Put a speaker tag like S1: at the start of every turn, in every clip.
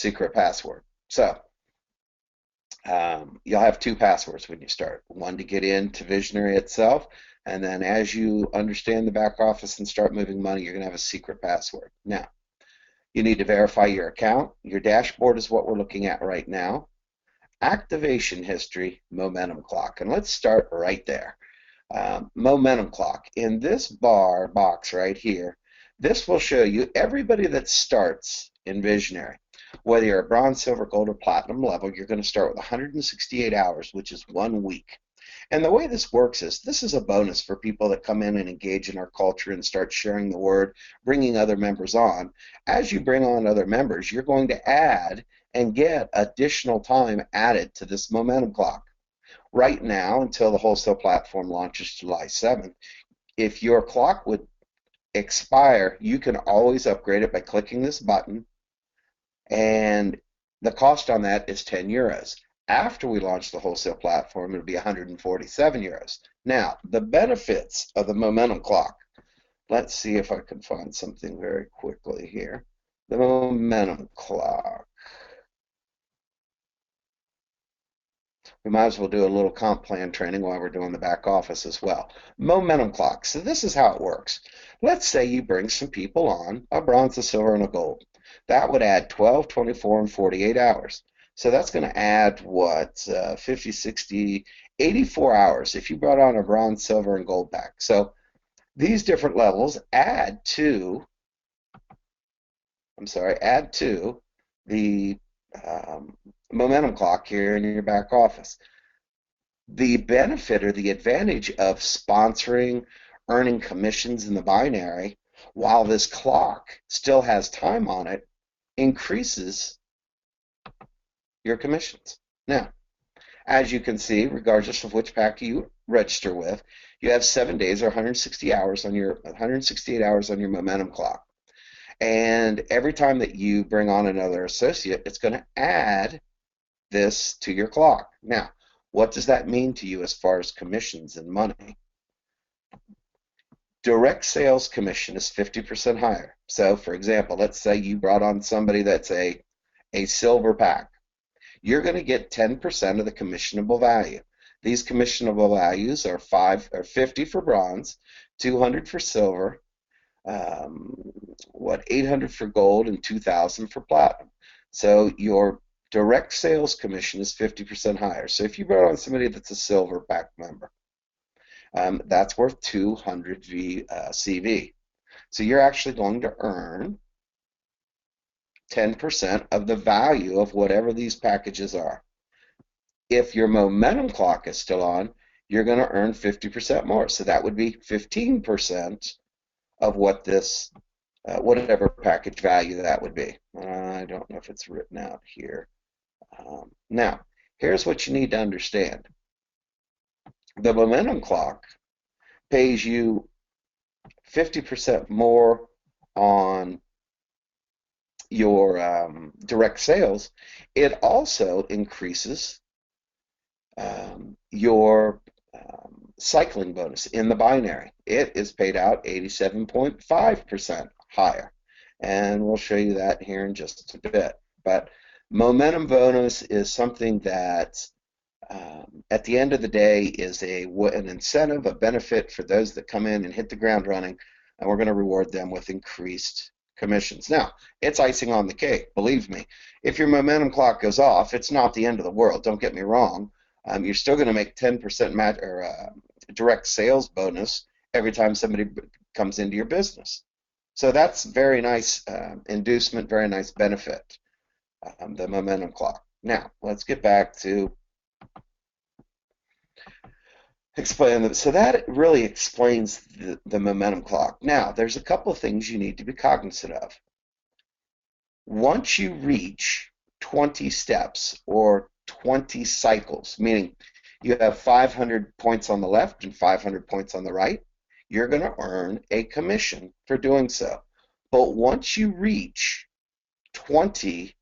S1: secret password. So you'll have two passwords when you start. One to get into Visionary itself, and then as you understand the back office and start moving money, you're going to have a secret password. Now, you need to verify your account. Your dashboard is what we're looking at right now. Activation history, momentum clock. And let's start right there. Momentum clock. In this box right here, this will show you everybody that starts in Visionary. Whether you're a bronze, silver, gold, or platinum level, you're going to start with 168 hours, which is 1 week. And the way this works is this is a bonus for people that come in and engage in our culture and start sharing the word, bringing other members on. As you bring on other members, you're going to add and get additional time added to this momentum clock. Right now, until the wholesale platform launches July 7th, if your clock would expire, you can always upgrade it by clicking this button, and the cost on that is 10 euros. After we launch the wholesale platform, it'll be 147 euros. Now, the benefits of the momentum clock. Let's see if I can find something very quickly here. The momentum clock. We might as well do a little comp plan training while we're doing the back office as well. Momentum clock. So this is how it works. Let's say you bring some people on, a bronze, a silver, and a gold. That would add 12, 24, and 48 hours. So that's going to add, what, 50, 60, 84 hours if you brought on a bronze, silver, and gold pack. So these different levels add to the momentum clock here in your back office. The benefit or the advantage of sponsoring, earning commissions in the binary while this clock still has time on it increases your commissions. Now, as you can see, regardless of which pack you register with, you have 7 days or 168 hours on your momentum clock. And every time that you bring on another associate, it's going to add this to your clock. Now, what does that mean to you as far as commissions and money? Direct sales commission is 50% higher. So, for example, let's say you brought on somebody that's a silver pack. You're going to get 10% of the commissionable value. These commissionable values are 50 for bronze, 200 for silver, 800 for gold, and 2,000 for platinum. So your direct sales commission is 50% higher. So if you brought on somebody that's a silver pack member, that's worth 200 CV. So you're actually going to earn 10% of the value of whatever these packages are. If your momentum clock is still on, you're going to earn 50% more. So that would be 15% of what this, whatever package value that would be. I don't know if it's written out here. Now, here's what you need to understand. The momentum clock pays you 50% more on your direct sales. It also increases your cycling bonus in the binary. It is paid out 87.5% higher. And we'll show you that here in just a bit. But momentum bonus is something that at the end of the day is an incentive, a benefit for those that come in and hit the ground running, and we're going to reward them with increased commissions. Now, it's icing on the cake, believe me. If your momentum clock goes off, it's not the end of the world, don't get me wrong. You're still going to make 10% direct sales bonus every time somebody comes into your business. So that's very nice inducement, very nice benefit, the momentum clock. Now, let's get back to explain that. So that really explains the momentum clock. Now, there's a couple of things you need to be cognizant of. Once you reach 20 steps or 20 cycles, meaning you have 500 points on the left and 500 points on the right, you're going to earn a commission for doing so. But once you reach 20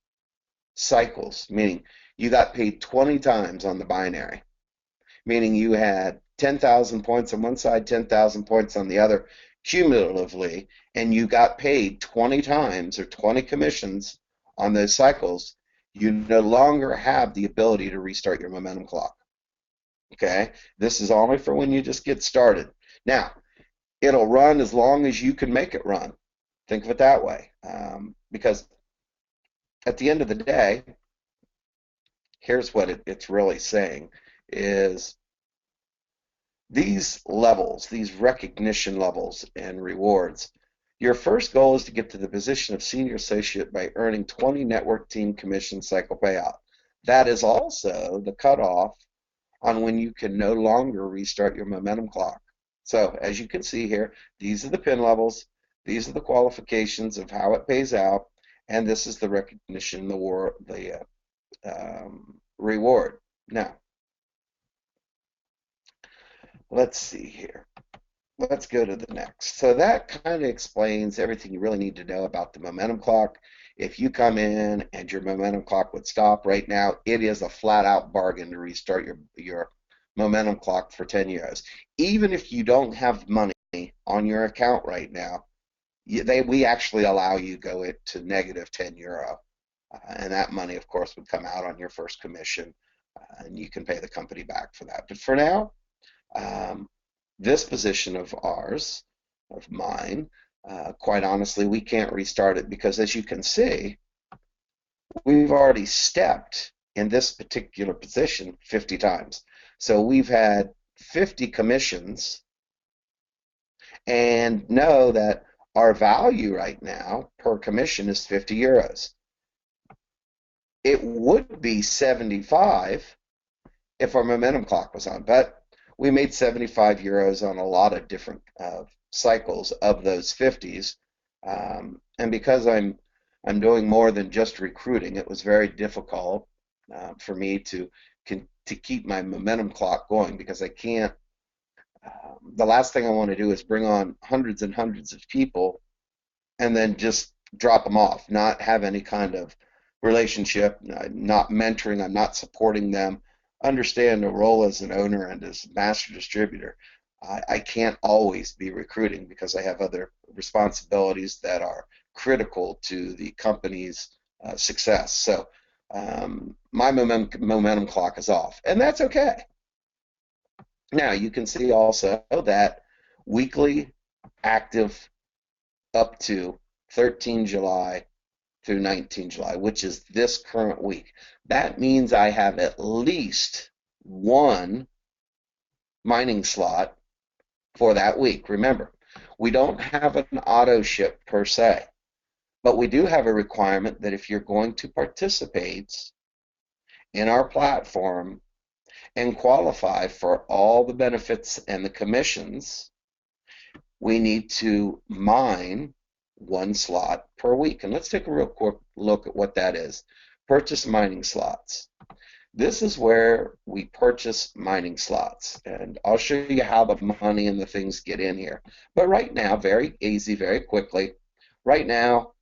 S1: cycles, meaning you got paid 20 times on the binary, meaning you had 10,000 points on one side, 10,000 points on the other cumulatively, and you got paid 20 times or 20 commissions on those cycles, you no longer have the ability to restart your momentum clock. Okay? This is only for when you just get started. Now, it'll run as long as you can make it run. Think of it that way. Because at the end of the day, here's what it's really saying is these levels, these recognition levels and rewards, your first goal is to get to the position of senior associate by earning 20 network team commission cycle payout. That is also the cutoff on when you can no longer restart your momentum clock. So as you can see here, these are the pin levels, these are the qualifications of how it pays out, and this is the recognition, the reward. Now, let's see here. Let's go to the next. So that kind of explains everything you really need to know about the momentum clock. If you come in and your momentum clock would stop right now, it is a flat out bargain to restart your momentum clock for 10 euros. Even if you don't have money on your account right now, we actually allow you to go to negative 10 euro. And that money, of course, would come out on your first commission, and you can pay the company back for that. But for now, this position of ours, of mine, quite honestly, we can't restart it because, as you can see, we've already stepped in this particular position 50 times. So we've had 50 commissions, and know that our value right now per commission is 50 euros. It would be 75 if our momentum clock was on, but we made 75 euros on a lot of different cycles of those 50s, and because I'm doing more than just recruiting, it was very difficult for me to keep my momentum clock going because I can't. The last thing I want to do is bring on hundreds and hundreds of people and then just drop them off, not have any kind of relationship, not mentoring, I'm not supporting them. Understand the role as an owner and as master distributor. I can't always be recruiting because I have other responsibilities that are critical to the company's success. So my momentum clock is off, and that's okay. Now you can see also that weekly active up to 13 July through 19 July, which is this current week. That means I have at least one mining slot for that week. Remember, we don't have an auto ship per se, but we do have a requirement that if you're going to participate in our platform and qualify for all the benefits and the commissions, we need to mine one slot per week. And let's take a real quick look at what that is. Purchase mining slots. This is where we purchase mining slots, and I'll show you how the money and the things get in here. But right now, very easy, very quickly, right now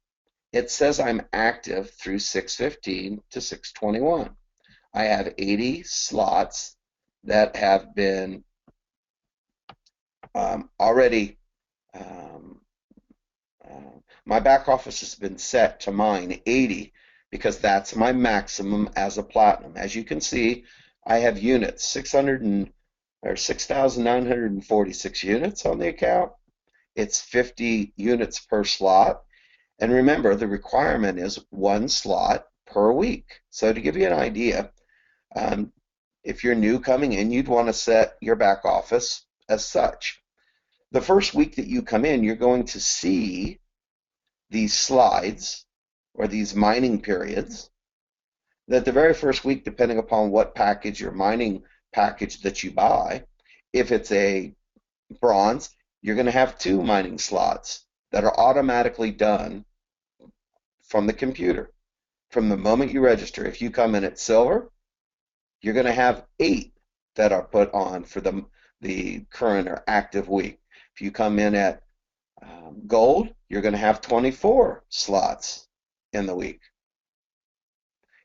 S1: it says I'm active through 6/15 to 6/21. I have 80 slots that have been already, my back office has been set to mine 80 because that's my maximum as a platinum. As you can see, I have units, 6,946 units on the account. It's 50 units per slot. And remember, the requirement is one slot per week. So to give you an idea, if you're new coming in, you'd want to set your back office as such. The first week that you come in, you're going to see these slides or these mining periods that the very first week, depending upon what package, your mining package that you buy, if it's a bronze, you're going to have 2 mining slots that are automatically done from the computer from the moment you register. If you come in at silver, you're going to have 8 that are put on for the current or active week. If you come in at gold, you're going to have 24 slots in the week.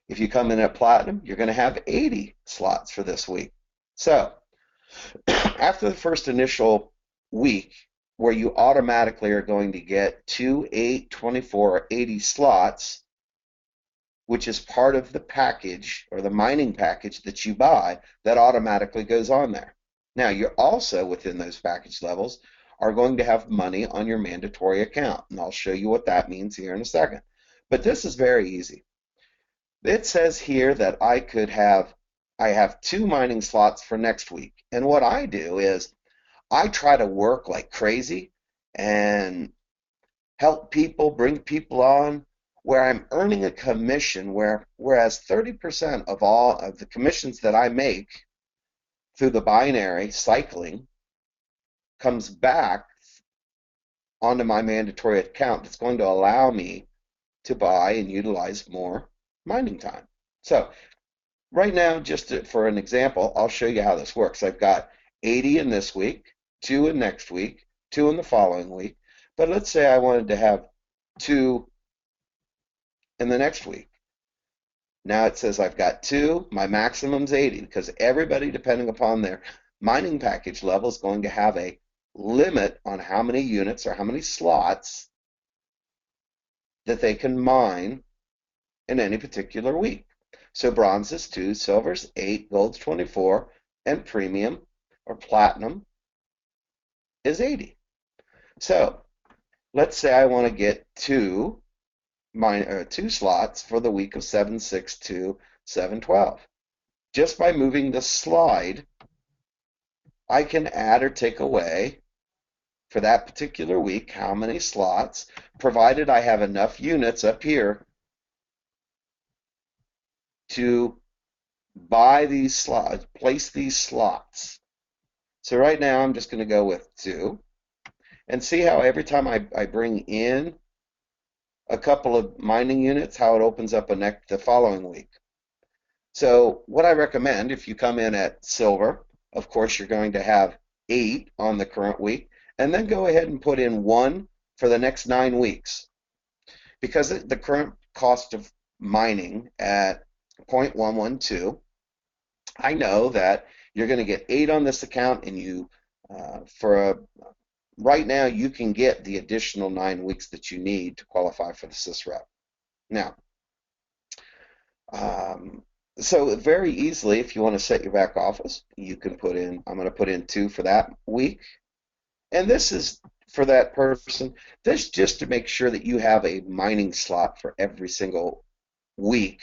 S1: If you come in at platinum, you're going to have 80 slots for this week. So after the first initial week, where you automatically are going to get 2, 8, 24, or 80 slots, which is part of the package or the mining package that you buy that automatically goes on there. Now, you're also within those package levels are going to have money on your mandatory account, and I'll show you what that means here in a second. But this is very easy. It says here that I have 2 mining slots for next week. And what I do is I try to work like crazy and help people, bring people on where I'm earning a commission whereas 30% of all of the commissions that I make through the binary cycling comes back onto my mandatory account that's going to allow me to buy and utilize more mining time. So right now, for an example, I'll show you how this works. I've got 80 in this week, 2 in next week, 2 in the following week. But let's say I wanted to have 2 in the next week. Now it says I've got 2, my maximum's 80 because everybody, depending upon their mining package level, is going to have a limit on how many units or how many slots that they can mine in any particular week. So bronze is 2, silver's 8, gold's 24, and premium or platinum is 80. So let's say I want to get 2 slots for the week of 7/6 7/12. Just by moving the slide, I can add or take away for that particular week how many slots, provided I have enough units up here to buy these slots, place these slots. So right now I'm just going to go with 2 and see how every time I bring in a couple of mining units, how it opens up the following week. So what I recommend, if you come in at silver, of course you're going to have 8 on the current week, and then go ahead and put in 1 for the next 9 weeks. Because the current cost of mining at 0.112, I know that you're going to get 8 on this account, and right now you can get the additional 9 weeks that you need to qualify for the SysRep. Now, so very easily, if you want to set your back office, you can put in, I'm going to put in 2 for that week. And this is for that person. This just to make sure that you have a mining slot for every single week.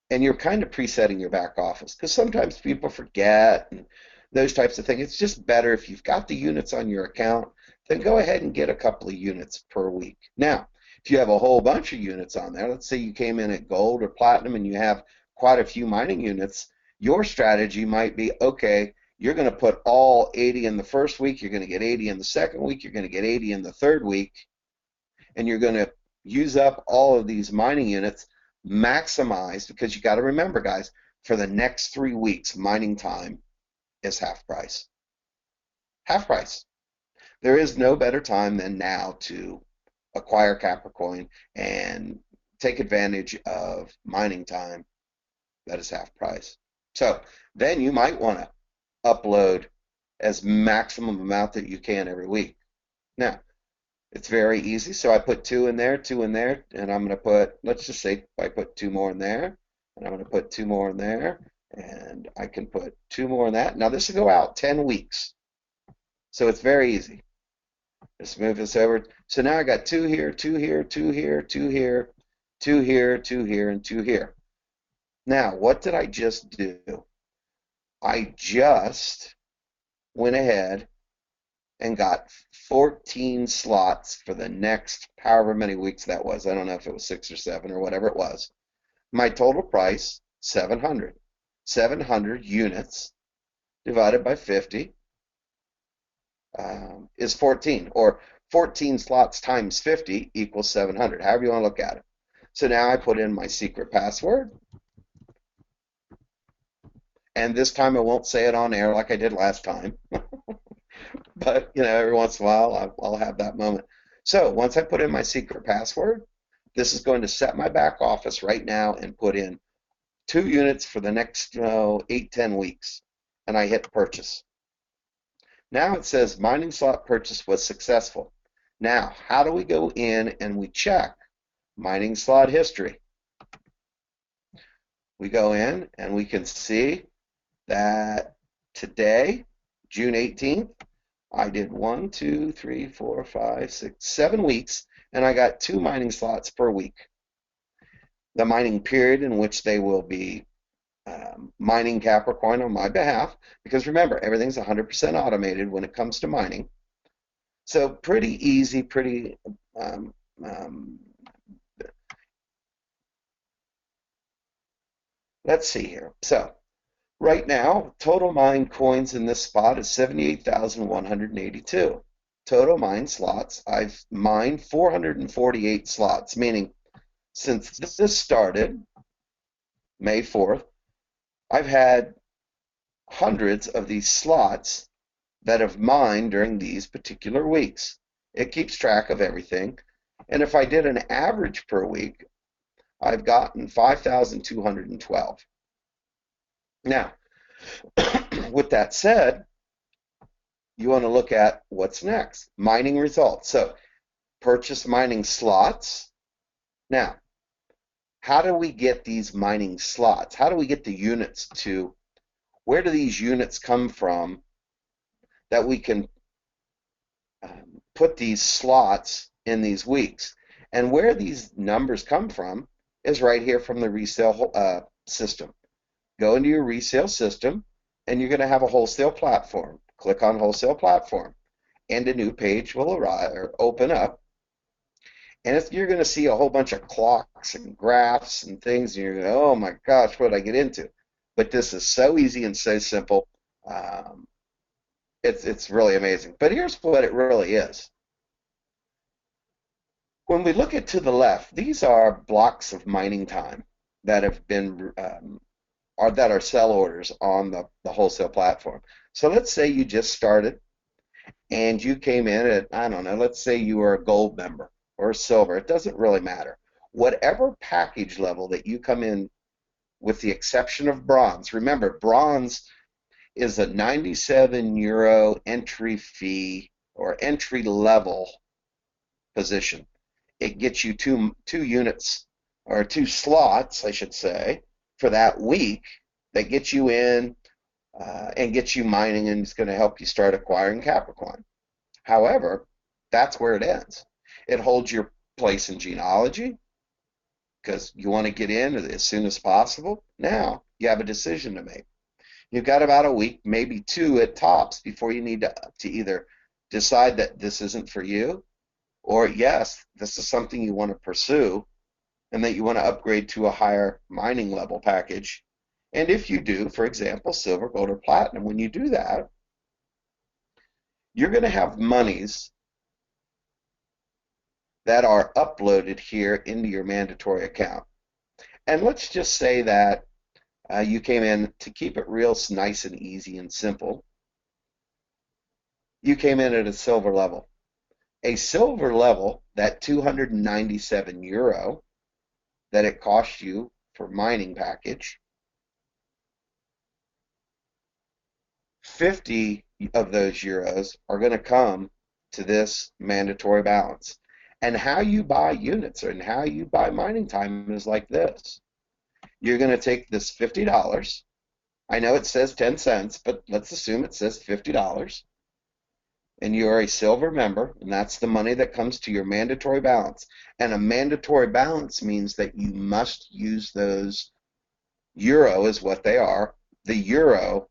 S1: And you're kind of presetting your back office because sometimes people forget and those types of things. It's just better if you've got the units on your account, then go ahead and get a couple of units per week. Now, if you have a whole bunch of units on there, let's say you came in at gold or platinum and you have quite a few mining units, your strategy might be, okay, you're going to put all 80 in the first week, you're going to get 80 in the second week, you're going to get 80 in the third week, and you're going to use up all of these mining units maximized, because you got to remember, guys, for the next 3 weeks, mining time is half price. Half price. There is no better time than now to acquire Capricorn and take advantage of mining time that is half price. So then you might want to upload as maximum amount that you can every week. Now, it's very easy. So I put 2 in there, 2 in there, and I'm going to put, let's just say I put 2 more in there, and I'm going to put 2 more in there, and I can put 2 more in that. Now this will go out 10 weeks. So it's very easy. Just move this over. So now I got 2 here, 2 here, 2 here, 2 here, 2 here, 2 here, and 2 here. Now, what did I just do? I just went ahead and got 14 slots for the next however many weeks that was. I don't know if it was 6 or 7 or whatever it was. My total price, 700. 700 units divided by 50 is 14, or 14 slots times 50 equals 700, however you want to look at it. So now I put in my secret password, and this time I won't say it on air like I did last time. But, every once in a while I'll have that moment. So once I put in my secret password, this is going to set my back office right now and put in 2 units for the next 8-10 weeks, and I hit purchase. Now it says mining slot purchase was successful. Now, how do we go in and we check mining slot history. We go in and we can see that today, June 18th, I did 1, 2, 3, 4, 5, 6, 7 weeks, and I got 2 mining slots per week. The mining period in which they will be mining Capricorn on my behalf, because remember, everything's 100% automated when it comes to mining. So pretty easy, pretty let's see here. So right now, total mined coins in this spot is 78,182. Total mined slots, I've mined 448 slots, meaning since this started, May 4th, I've had hundreds of these slots that have mined during these particular weeks. It keeps track of everything. And if I did an average per week, I've gotten 5,212. Now, with that said, you want to look at what's next. Mining results. So purchase mining slots. Now, how do we get these mining slots? How do we get the units to, where do these units come from that we can put these slots in these weeks? And where these numbers come from is right here from the resale system. Go into your resale system, and you're going to have a wholesale platform. Click on wholesale platform, and a new page will arrive or open up. And you're going to see a whole bunch of clocks and graphs and things, and you're going, oh my gosh, what did I get into? But this is so easy and so simple. It's really amazing. But here's what it really is. When we look at to the left, these are blocks of mining time that have been that are sell orders on the wholesale platform. So let's say you just started and you came in at, I don't know, let's say you were a gold member or a silver. It doesn't really matter. Whatever package level that you come in, with the exception of bronze. Remember, bronze is a 97 euro entry fee or entry level position. It gets you two units or 2 slots, I should say, for that week that gets you in and gets you mining, and it's going to help you start acquiring Capricorn. However, that's where it ends. It holds your place in genealogy because you want to get in as soon as possible. Now you have a decision to make. You've got about a week, maybe 2 at tops, before you need to either decide that this isn't for you, or yes, this is something you want to pursue and that you want to upgrade to a higher mining level package. And if you do, for example, silver, gold, or platinum, when you do that, you're going to have monies that are uploaded here into your mandatory account. And let's just say that you came in, to keep it real nice and easy and simple, you came in at a silver level. A silver level, that 297 euro that it cost you for mining package, 50 of those euros are going to come to this mandatory balance. And how you buy units and how you buy mining time is like this. You're going to take this $50. I know it says 10 cents, but let's assume it says $50. And you are a silver member, and that's the money that comes to your mandatory balance. And a mandatory balance means that you must use those euro, is what they are, the euro,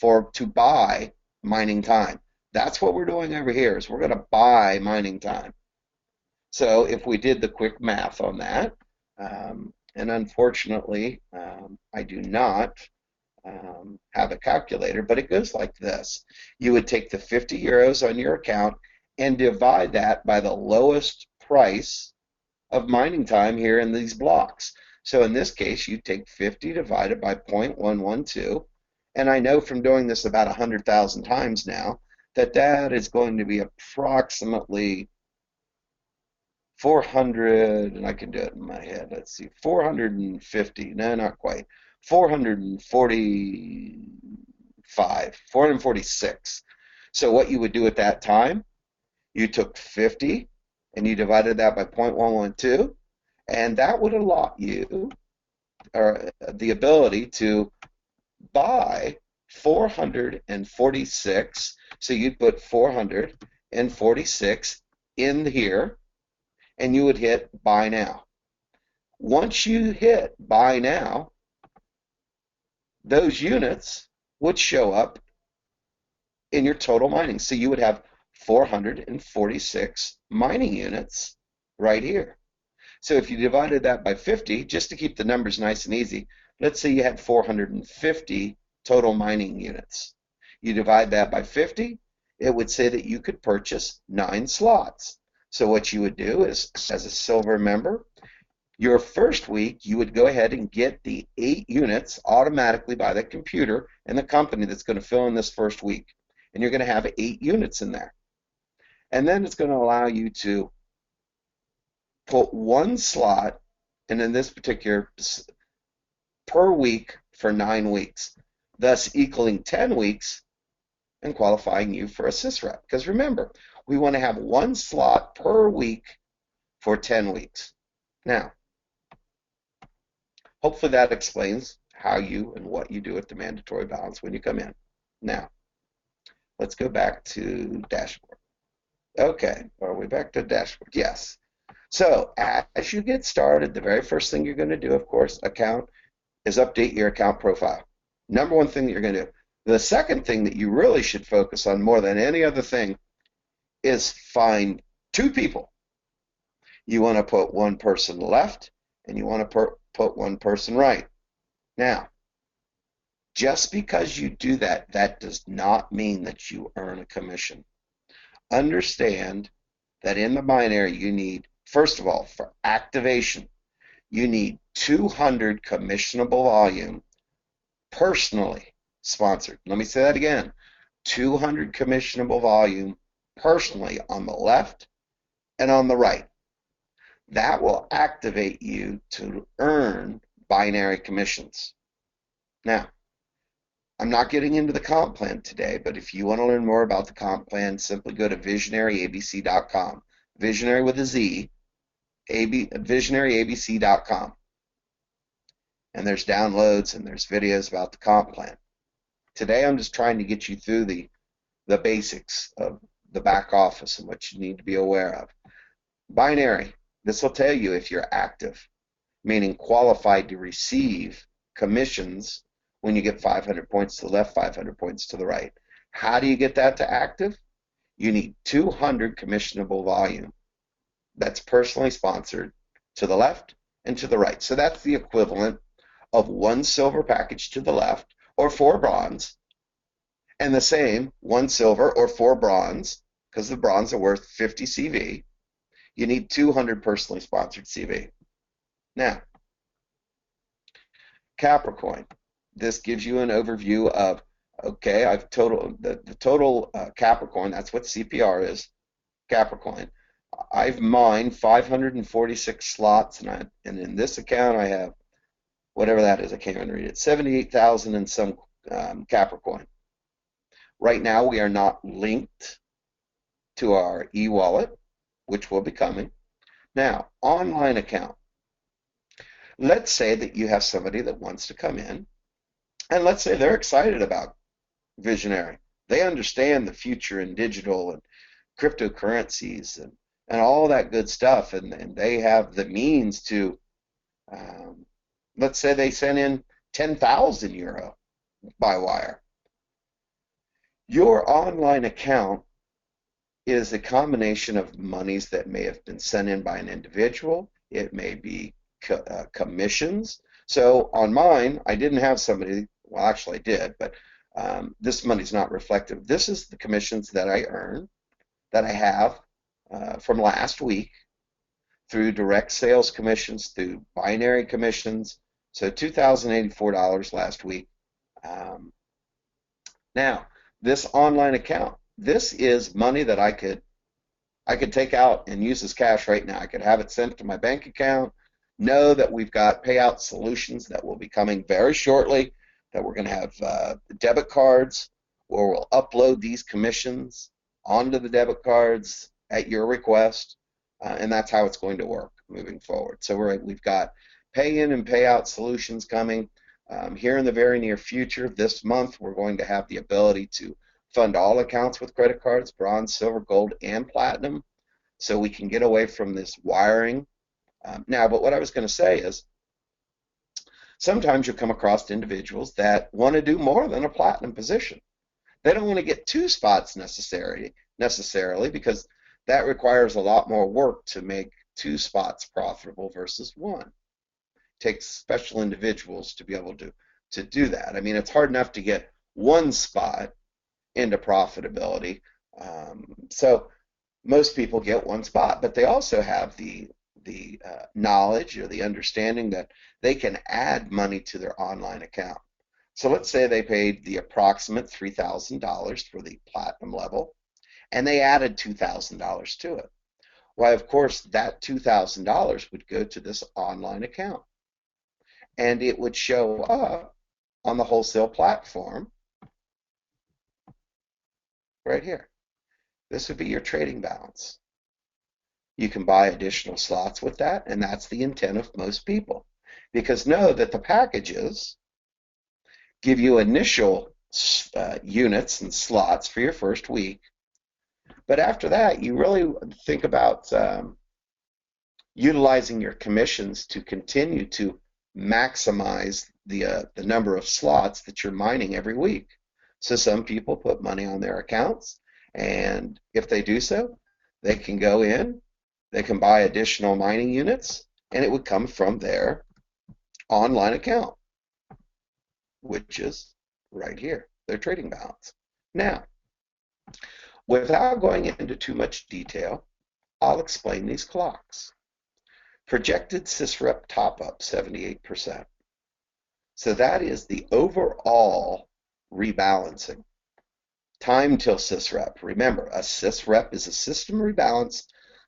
S1: to buy mining time. That's what we're doing over here, is we're going to buy mining time. So if we did the quick math on that, and unfortunately I do not have a calculator, but it goes like this. You would take the 50 euros on your account and divide that by the lowest price of mining time here in these blocks. So in this case, you take 50 divided by 0.112, and I know from doing this about 100,000 times now that that is going to be approximately 400, and I can do it in my head. Let's see, 450. No, not quite. 445, 446. So what you would do at that time, you took 50 and you divided that by 0.112, And that would allot you or the ability to buy 446. So you'd put 446 in here and you would hit buy now. Once you hit buy now, those units would show up in your total mining. So you would have 446 mining units right here. So if you divided that by 50, just to keep the numbers nice and easy, let's say you had 450 total mining units. You divide that by 50, it would say that you could purchase 9 slots. So what you would do is, as a silver member, your first week, you would go ahead and get the 8 units automatically by the computer and the company that's going to fill in this first week. And you're going to have 8 units in there. And then it's going to allow you to put 1 slot, and in this particular, per week for 9 weeks, thus equaling 10 weeks and qualifying you for a sysrep. Because remember, we want to have 1 slot per week for 10 weeks. Now, hopefully that explains how you and what you do with the mandatory balance when you come in. Now, let's go back to dashboard. Okay, are we back to dashboard? Yes. So as you get started, the very first thing you're going to do, of course, is update your account profile. Number one thing that you're going to do. The second thing that you really should focus on more than any other thing is find 2 people. You want to put 1 person left and you want to put 1 person right. Now, just because you do that, that does not mean that you earn a commission. Understand that in the binary you need, first of all, for activation, you need 200 commissionable volume personally sponsored. Let me say that again. 200 commissionable volume personally on the left and on the right. That will activate you to earn binary commissions. Now, I'm not getting into the comp plan today, but if you want to learn more about the comp plan, simply go to visionaryabc.com. Visionary with a Z, visionaryabc.com. And there's downloads and there's videos about the comp plan. Today I'm just trying to get you through the basics of the back office and what you need to be aware of. Binary, this will tell you if you're active, meaning qualified to receive commissions when you get 500 points to the left, 500 points to the right. How do you get that to active? You need 200 commissionable volume. That's personally sponsored to the left and to the right. So that's the equivalent of 1 silver package to the left or 4 bronze, and the same 1 silver or 4 bronze, because the bronze are worth 50 CV. You need 200 personally sponsored CV. Now, Capricorn. This gives you an overview of, okay, I've the total Capricorn, that's what CPR is, Capricorn. I've mined 546 slots, and in this account I have, whatever that is, I can't even read it, 78,000 and some Capricorn. Right now we are not linked to our e-wallet, which will be coming. Now, online account. Let's say that you have somebody that wants to come in, and let's say they're excited about Visionary. They understand the future in digital and cryptocurrencies and all that good stuff, and they have the means to, let's say they send in 10,000 euro by wire. Your online account is a combination of monies that may have been sent in by an individual. It may be commissions. So on mine, I didn't have somebody, well, actually I did, but this money's not reflective. This is the commissions that I earn, that I have from last week through direct sales commissions, through binary commissions. So $2,084 last week. Now, this online account, this is money that I could take out and use as cash right now. I could have it sent to my bank account. Know that we've got payout solutions that will be coming very shortly, that we're going to have debit cards where we'll upload these commissions onto the debit cards at your request, and that's how it's going to work. moving forward. So we've got pay in and pay out solutions coming. Here in the very near future, this month, we're going to have the ability to fund all accounts with credit cards, bronze, silver, gold, and platinum, so we can get away from this wiring. Now, but what I was going to say is sometimes you'll come across individuals that want to do more than a platinum position. They don't want to get two spots necessarily because that requires a lot more work to make two spots profitable versus one. It takes special individuals to be able to do that. I mean, it's hard enough to get one spot into profitability. So most people get one spot, but they also have the knowledge or the understanding that they can add money to their online account. So let's say they paid the approximate $3,000 for the platinum level, and they added $2,000 to it. Why, of course, that $2,000 would go to this online account, and it would show up on the wholesale platform right here. This would be your trading balance. You can buy additional slots with that, and that's the intent of most people. Because know that the packages give you initial units and slots for your first week, but after that, you really think about utilizing your commissions to continue to maximize the number of slots that you're mining every week. So some people put money on their accounts, and if they do so, they can go in, they can buy additional mining units, and it would come from their online account, which is right here, their trading balance. Now, without going into too much detail, I'll explain these clocks. Projected sysrep top up 78%. So that is the overall rebalancing. Time till sysrep. Remember, a sysrep is a system rebalance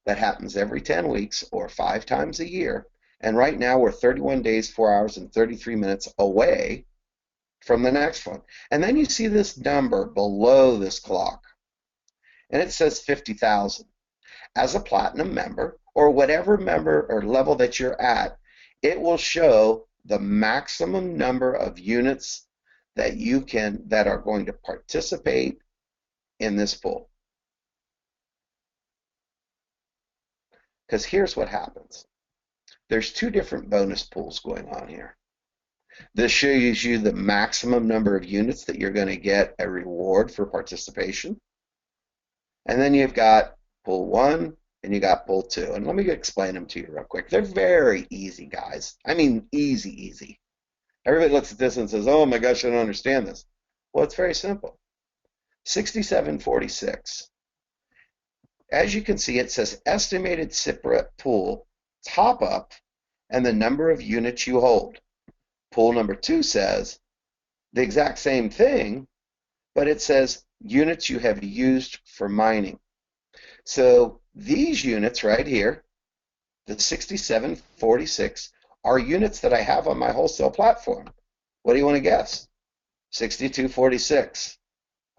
S1: that happens every 10 weeks or 5 times a year. And right now we're 31 days, 4 hours, and 33 minutes away from the next one. And then you see this number below this clock, and it says 50,000. As a platinum member, or whatever member or level that you're at, it will show the maximum number of units that are going to participate in this pool. Because here's what happens. There's two different bonus pools going on here. This shows you the maximum number of units that you're going to get a reward for participation. And then you've got pool 1 and you got pool 2. And let me explain them to you real quick. They're very easy, guys. I mean, easy. Everybody looks at this and says, oh my gosh, I don't understand this. Well, it's very simple. 6746. As you can see, it says estimated SIPREP pool top up and the number of units you hold. Pool number 2 says the exact same thing, but it says units you have used for mining. So these units right here, the 6746, are units that I have on my wholesale platform. What do you want to guess? 6246.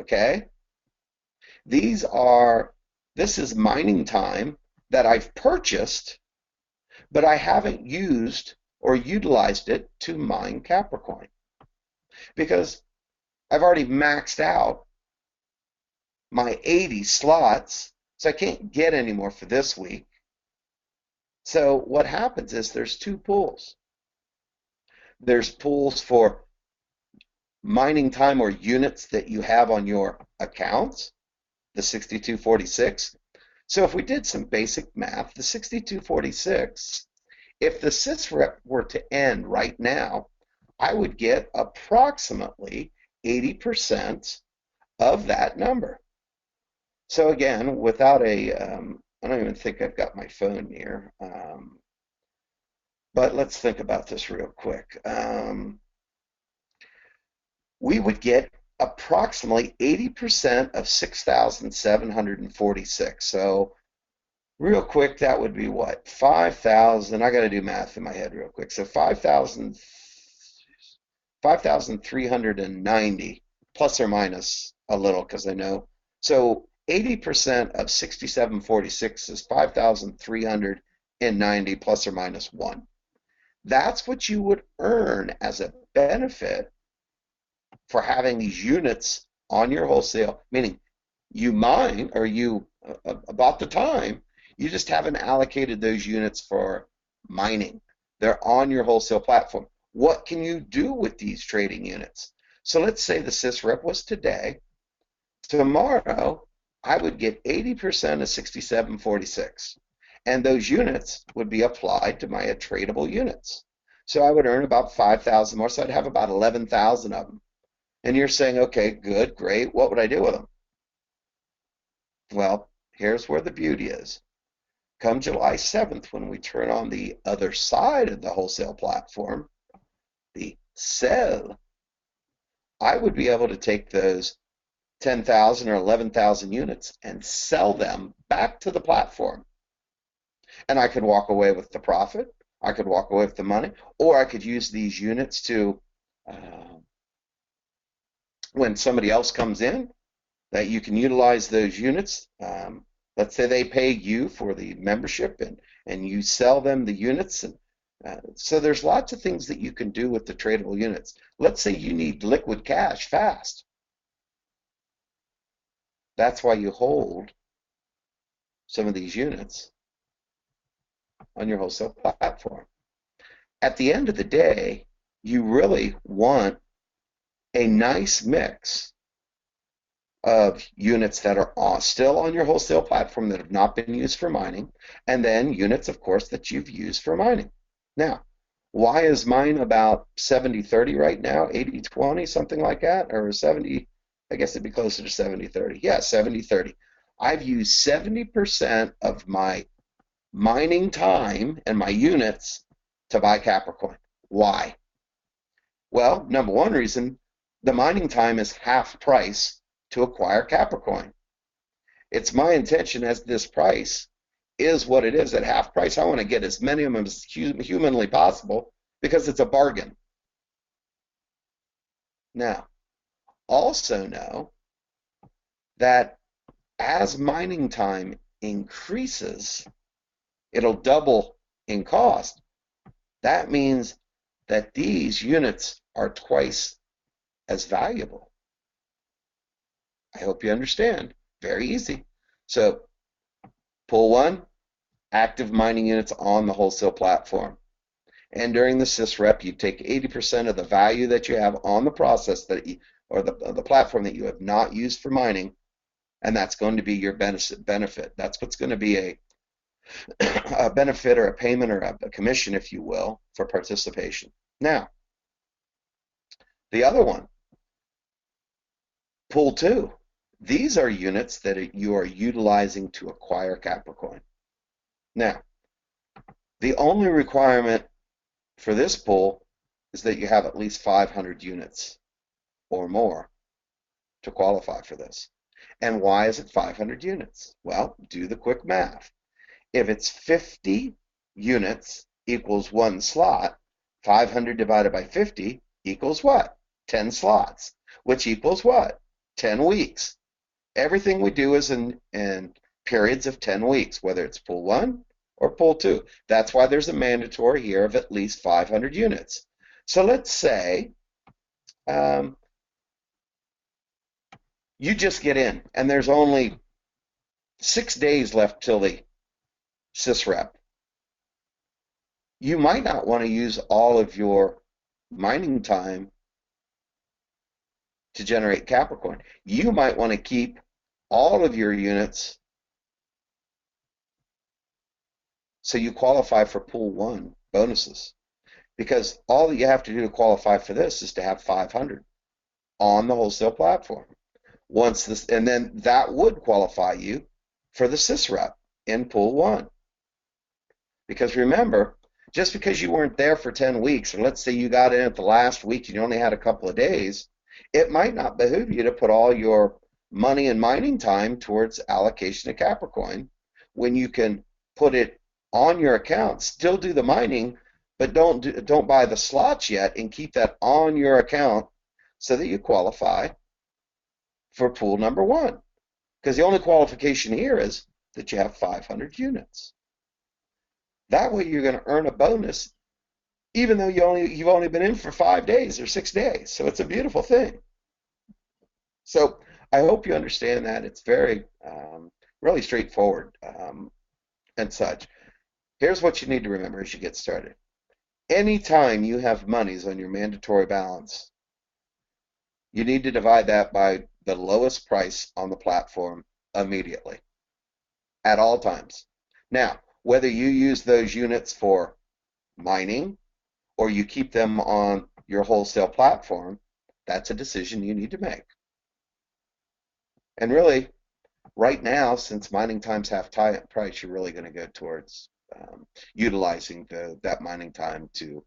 S1: Okay? This is mining time that I've purchased, but I haven't used or utilized it to mine Capricorn because I've already maxed out my 80 slots, so I can't get any more for this week. So what happens is there's two pools. There's pools for mining time or units that you have on your accounts, the 6246. So if we did some basic math, the 6246, if the sysrep were to end right now, I would get approximately 80% of that number. So again, without I don't even think I've got my phone here, but let's think about this real quick. We would get approximately 80% of 6,746. So real quick, that would be what? 5,000. I got to do math in my head real quick. So 5,390 plus or minus a little because I know. So 80% of 6746 is 5,390. in 90 plus or minus 1. That's what you would earn as a benefit for having these units on your wholesale, meaning you mine or you about the time, you just haven't allocated those units for mining. They're on your wholesale platform. What can you do with these trading units? So let's say the sysrep was today. Tomorrow, I would get 80% of 67.46, and those units would be applied to my tradable units. So I would earn about 5,000 more, so I'd have about 11,000 of them. And you're saying, okay, good, great. What would I do with them? Well, here's where the beauty is. Come July 7th, when we turn on the other side of the wholesale platform, the sell, I would be able to take those 10,000 or 11,000 units and sell them back to the platform. And I could walk away with the profit, I could walk away with the money, or I could use these units to, when somebody else comes in, that you can utilize those units. Let's say they pay you for the membership and you sell them the units. And so there's lots of things that you can do with the tradable units. Let's say you need liquid cash fast. That's why you hold some of these units on your wholesale platform. At the end of the day, you really want a nice mix of units that are still on your wholesale platform that have not been used for mining, and then units, of course, that you've used for mining. Now, why is mine about 70-30 right now, 80-20, something like that, or 70, I guess it'd be closer to 70-30. Yeah, 70-30. I've used 70% of my mining time and my units to buy Capricorn. Why? Well, number one reason, the mining time is half price to acquire Capricorn. It's my intention, as this price is what it is at half price, I want to get as many of them as humanly possible because it's a bargain. Now, also know that as mining time increases, it'll double in cost. That means that these units are twice as valuable. I hope you understand. Very easy. So, pull one, active mining units on the wholesale platform. And during the sysrep, you take 80% of the value that you have on the process that or the platform that you have not used for mining, and that's going to be your benefit. That's what's going to be a benefit or a payment or a commission, if you will, for participation. Now, the other one, pool two. These are units that you are utilizing to acquire Capricorn. Now, the only requirement for this pool is that you have at least 500 units or more to qualify for this. And why is it 500 units? Well, do the quick math. If it's 50 units equals one slot, 500 divided by 50 equals what? 10 slots, which equals what? 10 weeks. Everything we do is in periods of 10 weeks, whether it's pool one or pool two. That's why there's a mandatory here of at least 500 units. So let's say you just get in, and there's only 6 days left till the sysrep. You might not want to use all of your mining time to generate Capricorn. You might want to keep all of your units so you qualify for pool one bonuses, because all that you have to do to qualify for this is to have 500 on the wholesale platform. Once this, and then that would qualify you for the sysrep in pool one. Because remember, just because you weren't there for 10 weeks, and let's say you got in at the last week and you only had a couple of days, it might not behoove you to put all your money and mining time towards allocation of Capricorn when you can put it on your account, still do the mining, but don't buy the slots yet, and keep that on your account so that you qualify for pool number one. Because the only qualification here is that you have 500 units. That way you're going to earn a bonus even though you've only been in for 5 days or 6 days. So it's a beautiful thing. So I hope you understand that. It's very really straightforward and such. Here's what you need to remember as you get started. Anytime you have monies on your mandatory balance, you need to divide that by the lowest price on the platform immediately at all times. Now, whether you use those units for mining or you keep them on your wholesale platform, that's a decision you need to make. And really, right now, since mining time's half price, you're really going to go towards utilizing that mining time to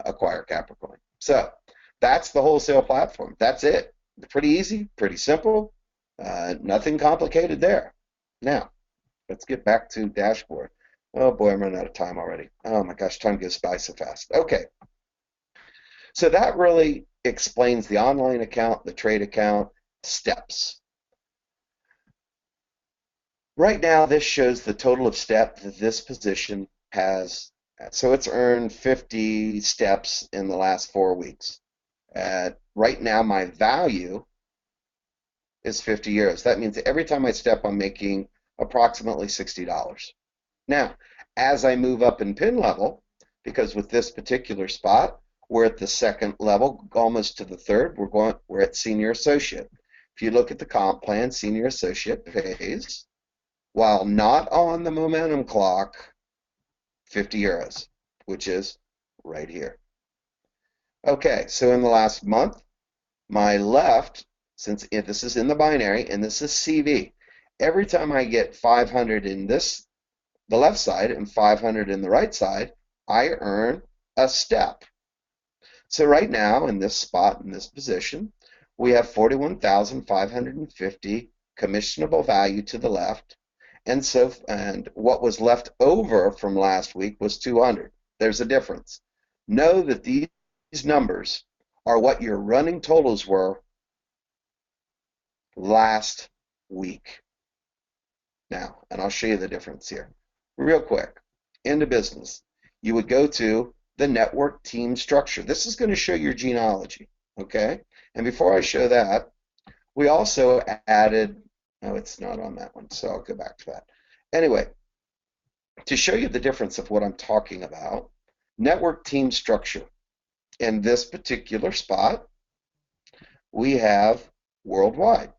S1: acquire Capricorn. So that's the wholesale platform. That's it. Pretty easy, pretty simple, nothing complicated there. Now, let's get back to dashboard. Oh boy, I'm running out of time already. Oh my gosh, time goes by so fast. Okay, so that really explains the online account, the trade account, steps. Right now, this shows the total of steps that this position has. So it's earned 50 steps in the last 4 weeks. Right now, my value is 50 euros. That means every time I step, I'm making approximately $60. Now, as I move up in pin level, because with this particular spot, we're at the second level, almost to the third, we're at senior associate. If you look at the comp plan, senior associate pays, while not on the momentum clock, 50 euros, which is right here. Okay, so in the last month, my left, since this is in the binary and this is CV, every time I get 500 in the left side and 500 in the right side, I earn a step. So right now in this spot, in this position, we have 41,550 commissionable value to the left, and what was left over from last week was 200. There's a difference. Know that these numbers are what your running totals were last week. Now, and I'll show you the difference here. Real quick, into business. You would go to the network team structure. This is going to show your genealogy, okay? And before I show that, we also added, no, it's not on that one, so I'll go back to that. Anyway, to show you the difference of what I'm talking about, network team structure. In this particular spot, we have worldwide.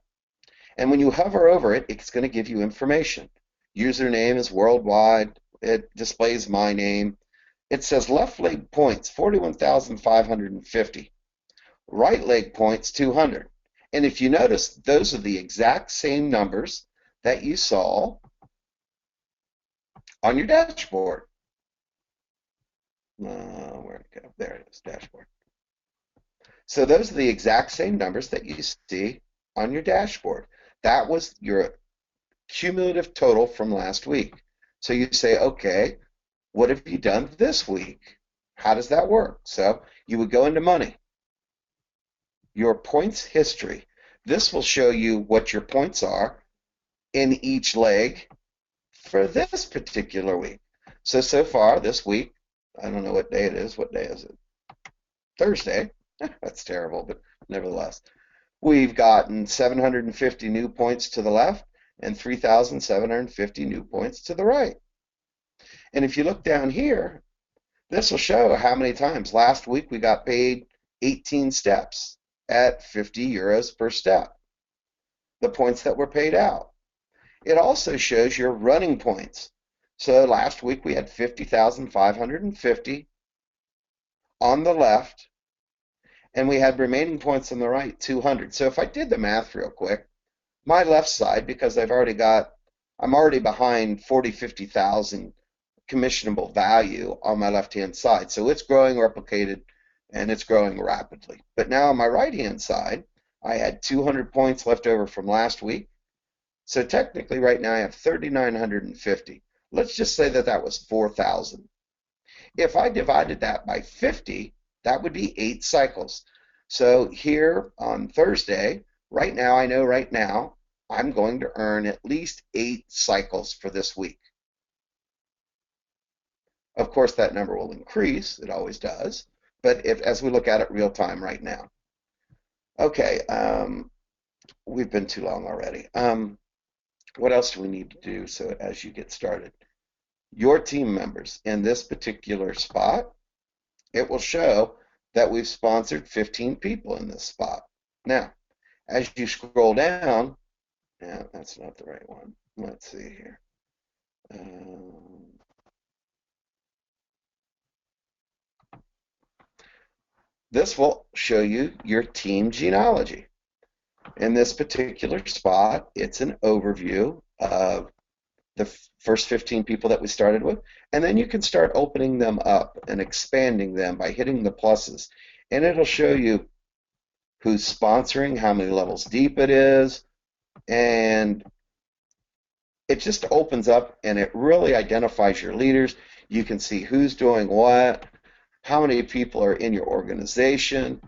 S1: And when you hover over it, it's going to give you information. Username is worldwide. It displays my name. It says left leg points, 41,550. Right leg points, 200. And if you notice, those are the exact same numbers that you saw on your dashboard. Where'd it go? There it is, dashboard. So those are the exact same numbers that you see on your dashboard. That was your cumulative total from last week. So you say, okay, what have you done this week? How does that work? So you would go into money, your points history. This will show you what your points are in each leg for this particular week. So far this week, I don't know what day it is. What day is it? Thursday. That's terrible, but nevertheless. We've gotten 750 new points to the left and 3,750 new points to the right. And if you look down here, this will show how many times. Last week we got paid 18 steps at 50 euros per step, the points that were paid out. It also shows your running points. So last week we had 50,550 on the left, and we had remaining points on the right, 200. So if I did the math real quick, my left side, because I'm already behind 40, 50,000 commissionable value on my left-hand side. So it's growing replicated, and it's growing rapidly. But now on my right-hand side, I had 200 points left over from last week. So technically right now I have 3,950. Let's just say that was 4,000. If I divided that by 50, that would be 8 cycles. So here on Thursday, right now, I know right now I'm going to earn at least 8 cycles for this week. Of course, that number will increase. It always does. But if, as we look at it real time right now, okay, we've been too long already. What else do we need to do so as you get started? Your team members in this particular spot, it will show that we've sponsored 15 people in this spot. Now, as you scroll down, yeah, that's not the right one. Let's see here. This will show you your team genealogy. In this particular spot, it's an overview of the first 15 people that we started with, and then you can start opening them up and expanding them by hitting the pluses, and it'll show you who's sponsoring, how many levels deep it is, and it just opens up and it really identifies your leaders. You can see who's doing what, how many people are in your organization,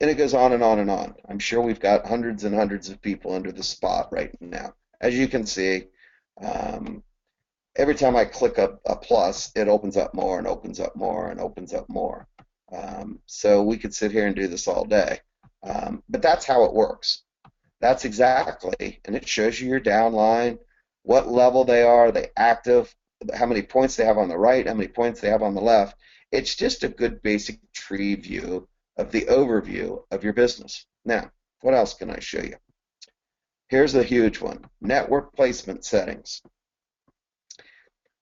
S1: and it goes on and on and on. I'm sure we've got hundreds and hundreds of people under the spot right now. As you can see, every time I click a plus, it opens up more and opens up more and opens up more. So we could sit here and do this all day. But that's how it works. That's exactly, and it shows you your downline, what level they are active, how many points they have on the right, how many points they have on the left. It's just a good basic tree view of the overview of your business. Now, what else can I show you? Here's a huge one, network placement settings.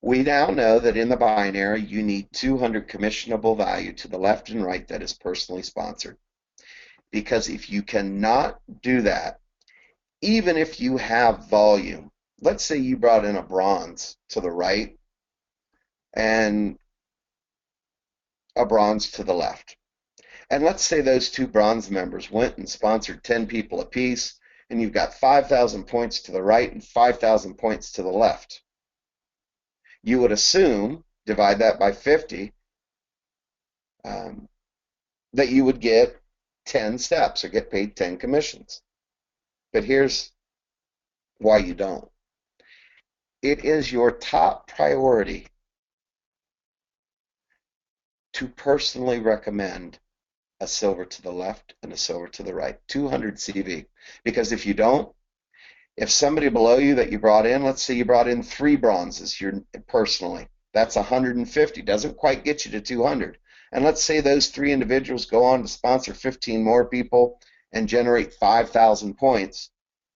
S1: We now know that in the binary, you need 200 commissionable value to the left and right that is personally sponsored. Because if you cannot do that, even if you have volume, let's say you brought in a bronze to the right and a bronze to the left. And let's say those two bronze members went and sponsored 10 people apiece, and you've got 5,000 points to the right and 5,000 points to the left. You would assume, divide that by 50, that you would get 10 steps or get paid 10 commissions. But here's why you don't. It is your top priority to personally recommend a silver to the left and a silver to the right, 200 CV. Because if you don't, if somebody below you that you brought in, let's say you brought in 3 bronzes personally, that's 150, doesn't quite get you to 200. And let's say those 3 individuals go on to sponsor 15 more people and generate 5,000 points.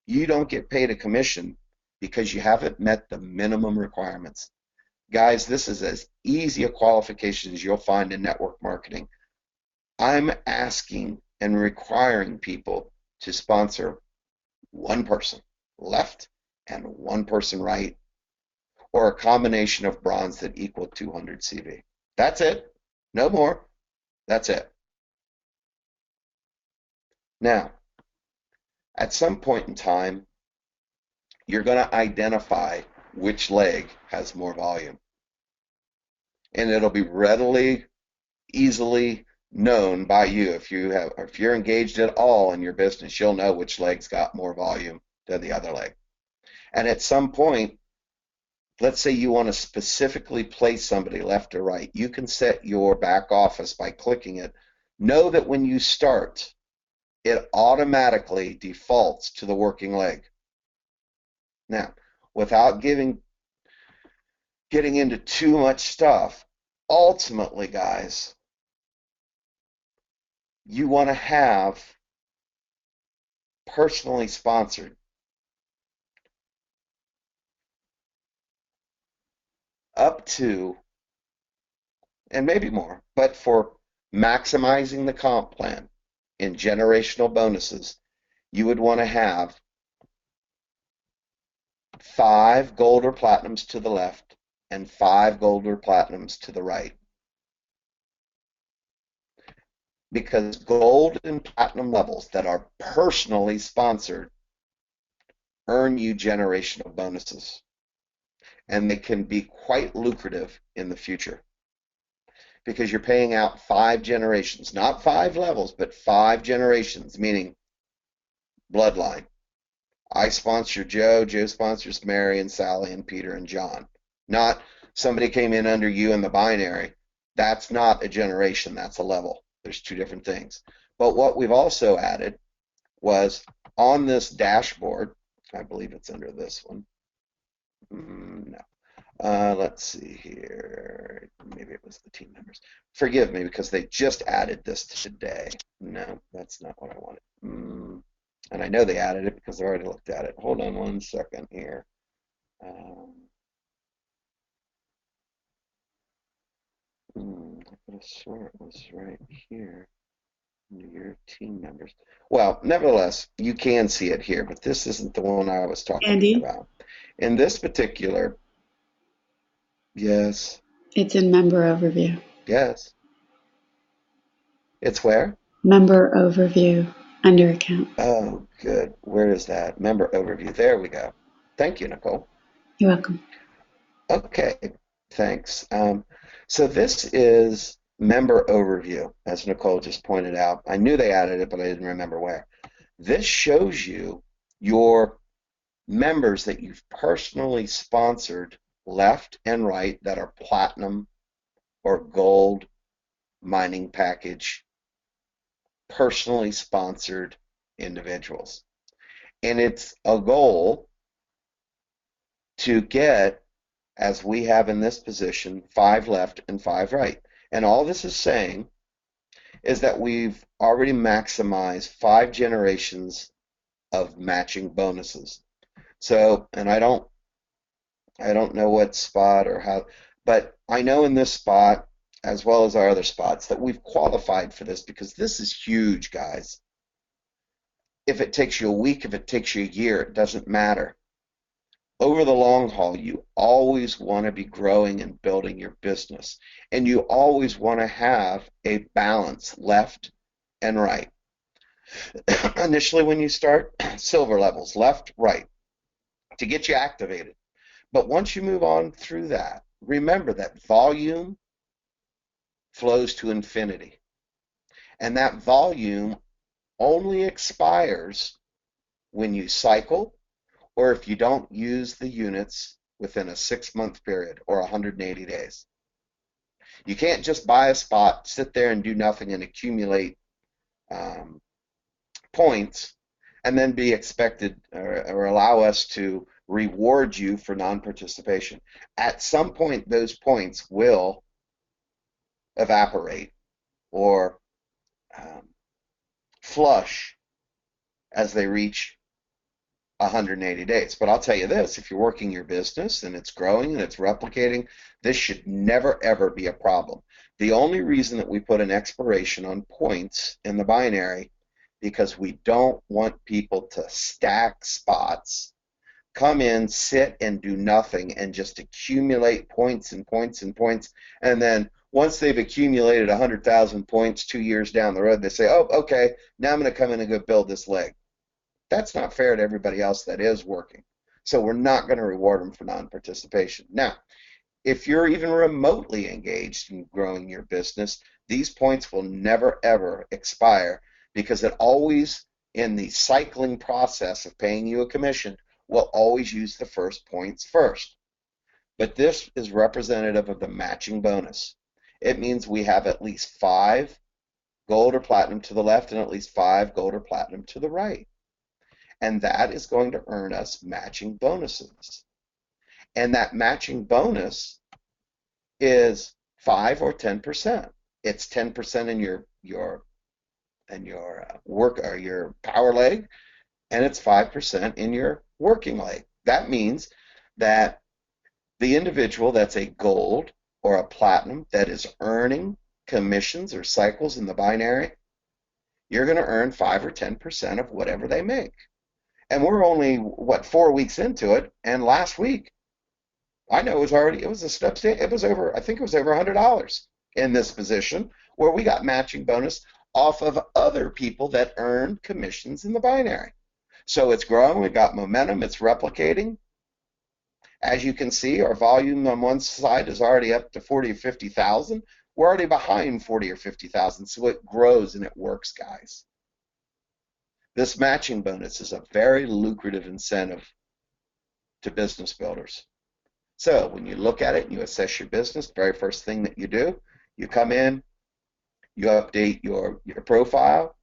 S1: You don't get paid a commission because you haven't met the minimum requirements. Guys, this is as easy a qualification as you'll find in network marketing. I'm asking and requiring people to sponsor one person left and one person right, or a combination of bronze that equal 200 CV. That's it. No more. That's it. Now, at some point in time, you're going to identify which leg has more volume. And it'll be readily, easily known by you. If you're engaged at all in your business, you'll know which leg's got more volume than the other leg. And at some point, let's say you want to specifically place somebody left or right, you can set your back office by clicking it. Know that when you start, it automatically defaults to the working leg. Now, without getting into too much stuff, ultimately, guys, you want to have personally sponsored up to, and maybe more, but for maximizing the comp plan in generational bonuses, you would want to have 5 gold or platinums to the left and 5 gold or platinums to the right. Because gold and platinum levels that are personally sponsored earn you generational bonuses. And they can be quite lucrative in the future. Because you're paying out 5 generations, not 5 levels, but 5 generations, meaning bloodline. I sponsor Joe, Joe sponsors Mary and Sally and Peter and John. not somebody came in under you in the binary. That's not a generation, that's a level. There's two different things. But what we've also added was on this dashboard, I believe it's under this one. No. Let's see here. Maybe it was the team members. Forgive me because they just added this today. No, that's not what I wanted. And I know they added it because I already looked at it. Hold on one second here. I could have sworn it was right here. Your team members. Well, nevertheless, you can see it here, but this isn't the one I was talking
S2: Andy,
S1: about. In this particular, yes,
S2: it's in member overview.
S1: yes. It's where?
S2: Member overview under account.
S1: Oh, good. Where is that? Member overview. There we go. Thank you, Nicole.
S2: You're welcome.
S1: Okay, thanks. So this is member overview, as Nicole just pointed out. I knew they added it, but I didn't remember where. This shows you your members that you've personally sponsored left and right that are platinum or gold mining package, personally sponsored individuals. And it's a goal to get, as we have in this position, 5 left and 5 right. And all this is saying is that we've already maximized 5 generations of matching bonuses. So, and I don't know what spot or how, but I know in this spot, as well as our other spots, that we've qualified for this because this is huge, guys. If it takes you a week, if it takes you a year, it doesn't matter. Over the long haul, you always want to be growing and building your business. And you always want to have a balance left and right. Initially, when you start, silver levels, left, right, to get you activated. But once you move on through that, remember that volume flows to infinity. And that volume only expires when you cycle or if you don't use the units within a 6-month period or 180 days. You can't just buy a spot, sit there and do nothing and accumulate points and then be expected or allow us to reward you for non-participation. At some point, those points will evaporate or flush as they reach 180 days. But I'll tell you this, if you're working your business and it's growing and it's replicating, this should never ever be a problem. The only reason that we put an expiration on points in the binary because we don't want people to stack spots, come in, sit and do nothing and just accumulate points and points and points, and then once they've accumulated 100,000 points 2 years down the road, they say, oh, okay, now I'm going to come in and go build this leg. That's not fair to everybody else that is working. So we're not going to reward them for non-participation. Now, if you're even remotely engaged in growing your business, these points will never, ever expire because it always, in the cycling process of paying you a commission, will always use the first points first. But this is representative of the matching bonus. It means we have at least 5 gold or platinum to the left and at least 5 gold or platinum to the right. And that is going to earn us matching bonuses. And that matching bonus is 5 or 10%. It's 10% in your work or your power leg, and it's 5% in your working leg. That means that the individual that's a gold or a platinum that is earning commissions or cycles in the binary, you're going to earn 5 or 10% of whatever they make. And we're only, 4 weeks into it, and last week, I know it was a step, it was over, I think it was over $100 in this position where we got matching bonus off of other people that earned commissions in the binary. So it's growing, we've got momentum, it's replicating. As you can see, our volume on one side is already up to 40 or 50,000. We're already behind 40 or 50,000, so it grows and it works, guys. This matching bonus is a very lucrative incentive to business builders. So when you look at it and you assess your business, the very first thing that you do, you come in, you update your profile.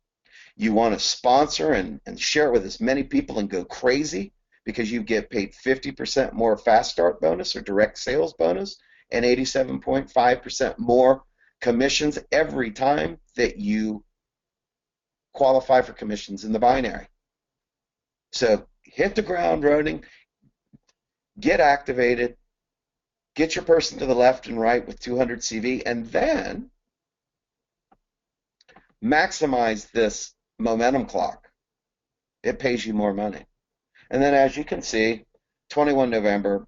S1: You want to sponsor and share it with as many people and go crazy because you get paid 50% more fast start bonus or direct sales bonus and 87.5% more commissions every time that you qualify for commissions in the binary. So hit the ground running, get activated, get your person to the left and right with 200 CV, and then maximize this momentum clock. It pays you more money. And then as you can see, 21 November,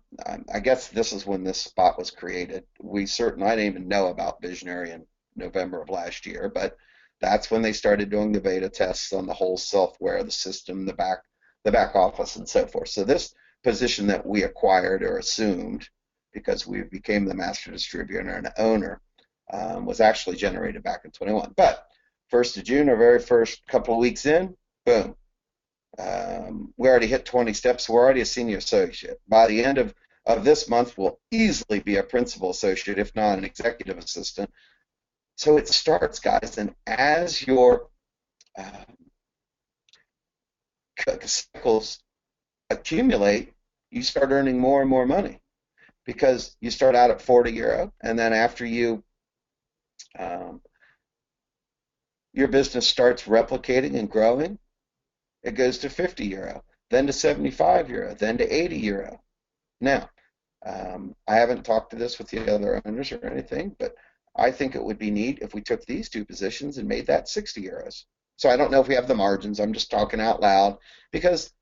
S1: I guess this is when this spot was created. I didn't even know about Visionary in November of last year, but that's when they started doing the beta tests on the whole software, the system, the back office, and so forth. So this position that we acquired or assumed because we became the master distributor and owner was actually generated back in 21. But 1st of June, our very first couple of weeks in, boom, we already hit 20 steps, so we're already a senior associate. By the end of this month, we'll easily be a principal associate, if not an executive assistant. So it starts, guys, and as your cycles accumulate, you start earning more and more money because you start out at 40 euro, and then after your business starts replicating and growing, it goes to 50 euro, then to 75 euro, then to 80 euro. Now, I haven't talked to this with the other owners or anything, but I think it would be neat if we took these two positions and made that 60 euros. So I don't know if we have the margins. I'm just talking out loud because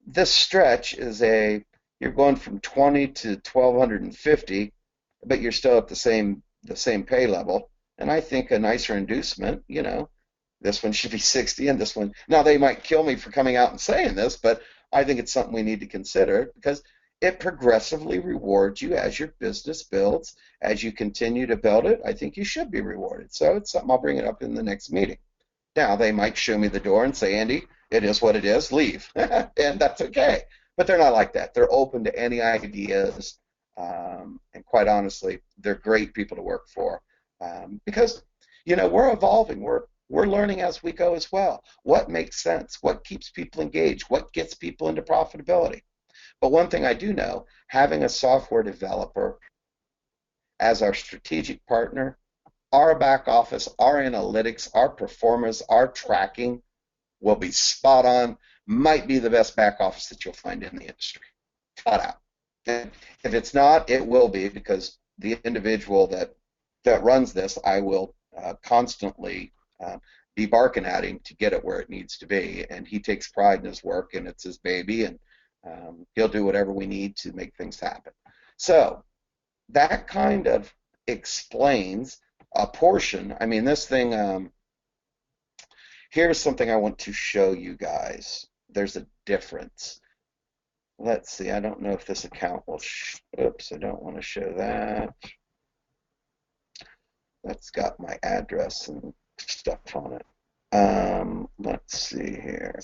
S1: this stretch is you're going from 20 to 1250, but you're still at the same pay level. And I think a nicer inducement, this one should be 60 and this one. Now, they might kill me for coming out and saying this, but I think it's something we need to consider because it progressively rewards you as your business builds. As you continue to build it, I think you should be rewarded. So it's something I'll bring it up in the next meeting. Now, they might show me the door and say, Andy, it is what it is, leave. And that's okay. But they're not like that. They're open to any ideas. And quite honestly, they're great people to work for because, we're evolving. We're learning as we go as well. What makes sense? What keeps people engaged? What gets people into profitability? But one thing I do know, having a software developer as our strategic partner, our back office, our analytics, our performance, our tracking will be spot on, might be the best back office that you'll find in the industry. Flat out. And if it's not, it will be because the individual that runs this, I will constantly be barking at him to get it where it needs to be. And he takes pride in his work, and it's his baby, and he'll do whatever we need to make things happen. So that kind of explains a portion. I mean, this thing, here's something I want to show you guys. There's a difference. Let's see, I don't know if this account will, oops, I don't want to show that. That's got my address and stuff on it. Let's see here.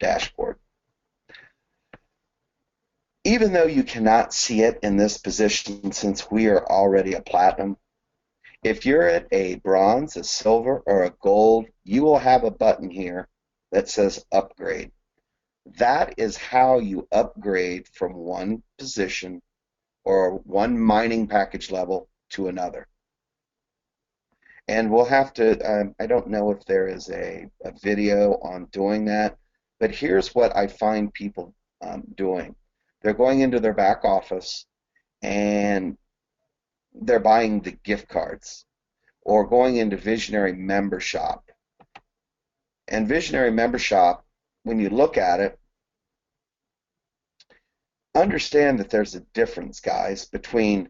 S1: Dashboard. Even though you cannot see it in this position since we are already a platinum, if you're at a bronze, a silver, or a gold, you will have a button here that says upgrade. That is how you upgrade from one position or one mining package level to another. And we'll have to, I don't know if there is a video on doing that, but here's what I find people doing. They're going into their back office and they're buying the gift cards or going into Visionary Member Shop. And Visionary Member Shop, when you look at it, understand that there's a difference, guys, between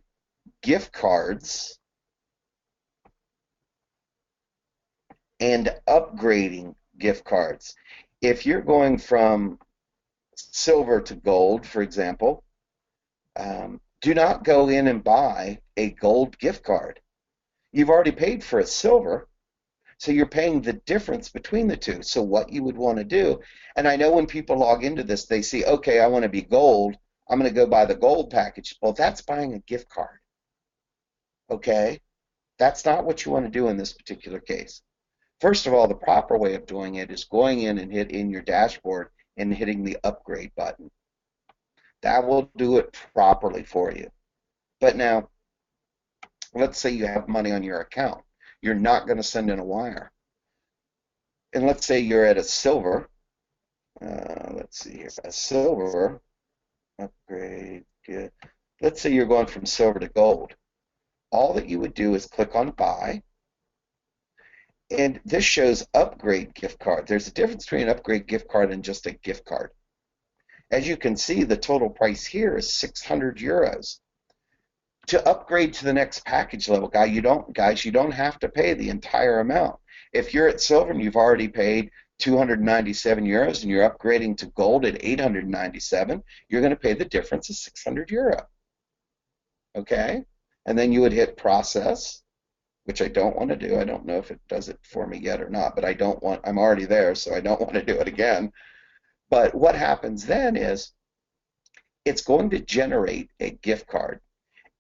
S1: gift cards and upgrading gift cards. If you're going from silver to gold, for example, do not go in and buy a gold gift card. You've already paid for a silver, So you're paying the difference between the two. So what you would want to do, and I know when people log into this, they see, okay, I want to be gold. I'm going to go buy the gold package. Well, that's buying a gift card. Okay? That's not what you want to do in this particular case. First of all, the proper way of doing it is going in and hit in your dashboard and hitting the upgrade button. That will do it properly for you. But now, let's say you have money on your account. You're not going to send in a wire. And let's say you're at a silver. Let's see here. A silver upgrade. Good. Let's say you're going from silver to gold. All that you would do is click on buy. And this shows upgrade gift card. There's a difference between an upgrade gift card and just a gift card. As you can see, the total price here is 600 euros. To upgrade to the next package level, guys, you don't have to pay the entire amount. If you're at silver and you've already paid 297 euros and you're upgrading to gold at 897, you're going to pay the difference of 600 euro. Okay? And then you would hit process, which I don't want to do. I don't know if it does it for me yet or not, but I'm already there, so I don't want to do it again. But what happens then is it's going to generate a gift card.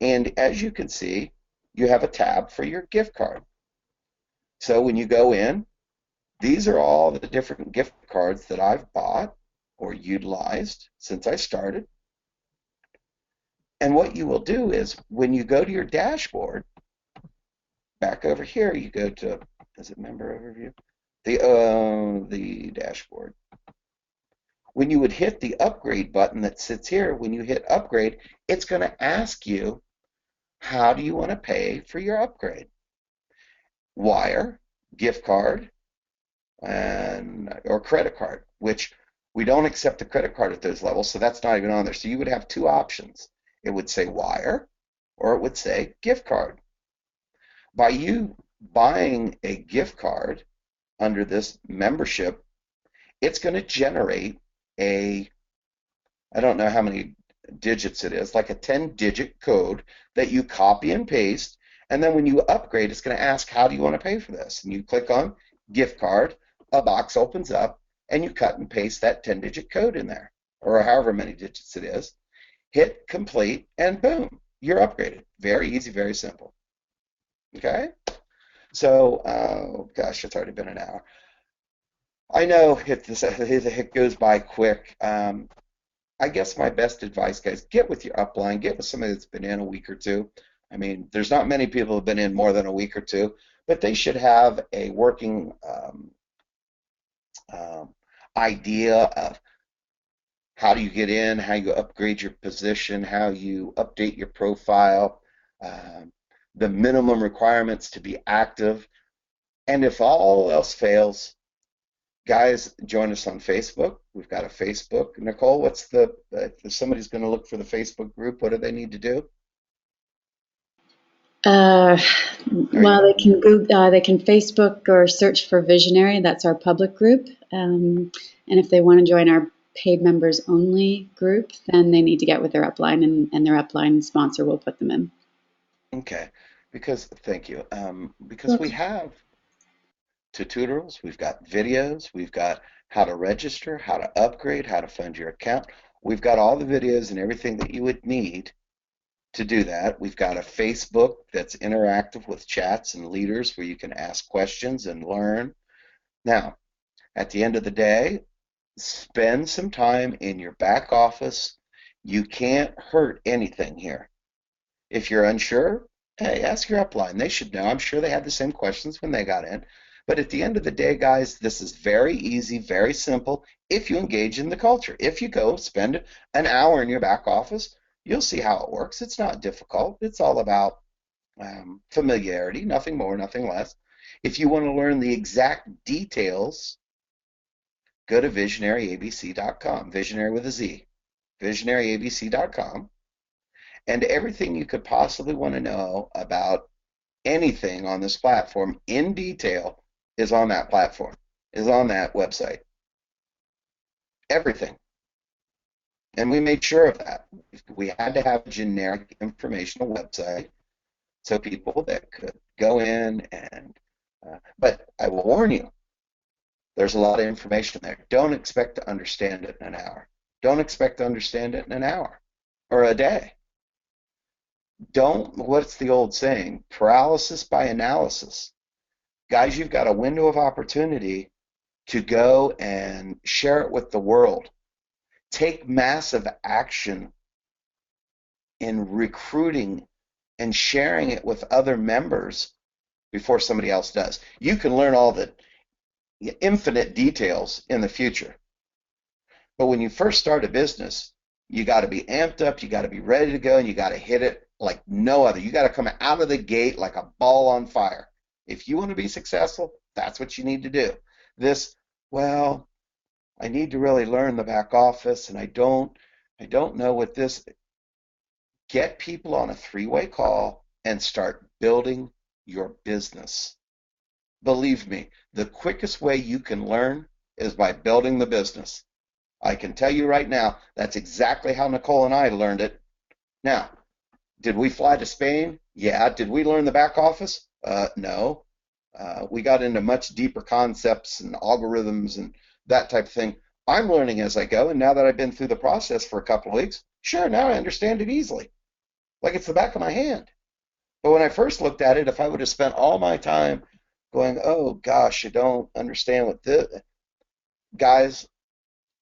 S1: And as you can see, you have a tab for your gift card. So when you go in, these are all the different gift cards that I've bought or utilized since I started. And what you will do is when you go to your dashboard, back over here, you go to, is it member overview? The dashboard. When you would hit the upgrade button that sits here, when you hit upgrade, it's going to ask you, how do you want to pay for your upgrade? Wire, gift card, or credit card, which we don't accept the credit card at those levels, so that's not even on there. So you would have two options. It would say wire, or it would say gift card. By you buying a gift card under this membership, it's going to generate I don't know how many digits it is, like a 10-digit code that you copy and paste. And then when you upgrade, it's going to ask, how do you want to pay for this? And you click on gift card, a box opens up, and you cut and paste that 10-digit code in there, or however many digits it is. Hit complete, and boom, you're upgraded. Very easy, very simple. Okay? So, gosh, it's already been an hour. I know it goes by quick. I guess my best advice, guys, get with your upline, get with somebody that's been in a week or two. I mean, there's not many people who have been in more than a week or two, but they should have a working idea of how do you get in, how you upgrade your position, how you update your profile, the minimum requirements to be active. And if all else fails, guys, join us on Facebook. We've got a Facebook. Nicole, if somebody's going to look for the Facebook group, what do they need to do?
S2: Uh,
S1: Are
S2: well,
S1: you
S2: they can Facebook or search for Visionary. That's our public group. And if they want to join our paid members only group, then they need to get with their upline, and their upline sponsor will put them in.
S1: okay? Because thank you. Because we
S2: Welcome.
S1: have tutorials, we've got videos, we've got how to register, how to upgrade, how to fund your account. We've got all the videos and everything that you would need to do that. We've got a Facebook that's interactive with chats and leaders where you can ask questions and learn. Now, at the end of the day, spend some time in your back office. You can't hurt anything here. If you're unsure, hey, ask your upline. They should know. I'm sure they had the same questions when they got in. But at the end of the day, guys, this is very easy, very simple if you engage in the culture. If you go spend an hour in your back office, you'll see how it works. It's not difficult. It's all about familiarity, nothing more, nothing less. If you want to learn the exact details, go to visionaryabc.com, visionary with a Z, visionaryabc.com, and everything you could possibly want to know about anything on this platform in detail is on that platform, is on that website. Everything. And we made sure of that. We had to have a generic informational website so people that could go in and But I will warn you, there's a lot of information there. Don't expect to understand it in an hour. Don't expect to understand it in an hour or a day. Don't, what's the old saying? Paralysis by analysis. Guys, you've got a window of opportunity to go and share it with the world. Take massive action in recruiting and sharing it with other members before somebody else does. You can learn all the infinite details in the future. But when you first start a business, you got to be amped up, you got to be ready to go, and you got to hit it like no other. You got to come out of the gate like a ball on fire. If you want to be successful, that's what you need to do. This, well, I need to really learn the back office, and I don't know what this. Get people on a three-way call and start building your business. Believe me, the quickest way you can learn is by building the business. I can tell you right now, that's exactly how Nicole and I learned it. Now, did we fly to Spain? Yeah. Did we learn the back office? No. We got into much deeper concepts and algorithms and that type of thing. I'm learning as I go, and now that I've been through the process for a couple of weeks, sure, now I understand it easily, like it's the back of my hand. But when I first looked at it, if I would have spent all my time going, oh gosh, I don't understand what this, guys,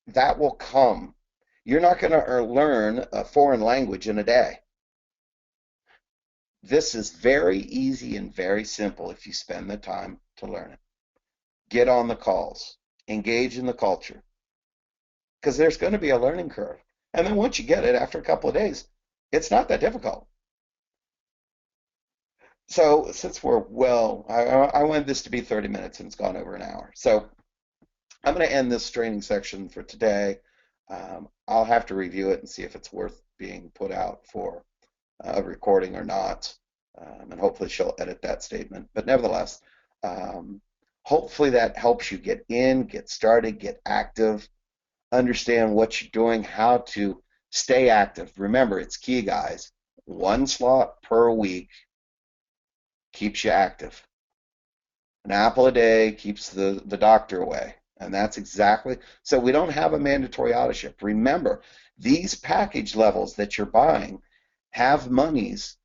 S1: that will come. You're not going to learn a foreign language in a day. This is very easy and very simple if you spend the time to learn it. Get on the calls, engage in the culture, because there's going to be a learning curve. And then once you get it, after a couple of days, it's not that difficult. So since we're well, I wanted this to be 30 minutes and it's gone over an hour. So I'm going to end this training section for today. I'll have to review it and see if it's worth being put out for a recording or not. And hopefully she'll edit that statement. But nevertheless, um, hopefully that helps you get in, get started, get active, understand what you're doing, how to stay active. Remember, it's key, guys. One slot per week keeps you active. An apple a day keeps the doctor away. And that's exactly so we don't have a mandatory auto ship. Remember, these package levels that you're buying have monies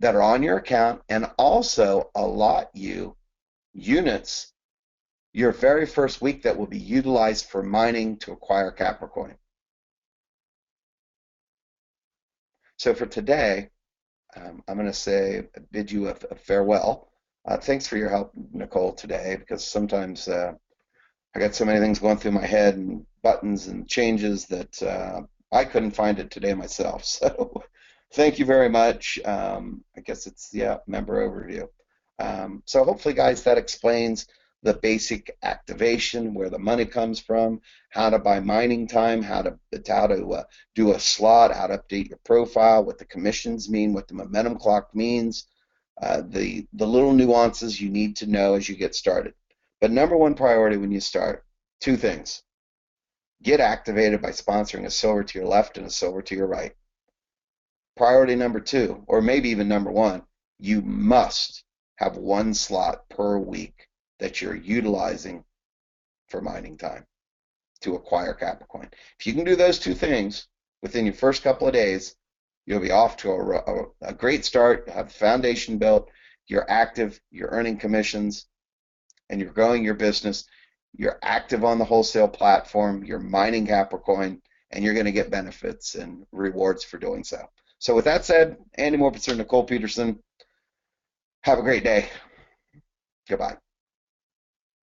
S1: that are on your account and also allot you units your very first week that will be utilized for mining to acquire Capricorn. So for today, I'm going to say bid you a farewell. Thanks for your help, Nicole, today, because sometimes I got so many things going through my head and buttons and changes that I couldn't find it today myself. So thank you very much. I guess it's, yeah, member overview. So hopefully, guys, that explains the basic activation, where the money comes from, how to buy mining time, how to do a slot, how to update your profile, what the commissions mean, what the momentum clock means, the little nuances you need to know as you get started. But number one priority when you start, two things. Get activated by sponsoring a silver to your left and a silver to your right. Priority number two, or maybe even number one, you must have one slot per week that you're utilizing for mining time to acquire Capricorn. If you can do those two things within your first couple of days, you'll be off to a great start, have the foundation built, you're active, you're earning commissions, and you're growing your business, you're active on the wholesale platform, you're mining Capricorn, and you're going to get benefits and rewards for doing so. So with that said, Andy Morpitzer, Nicole Peterson, have a great day. Goodbye.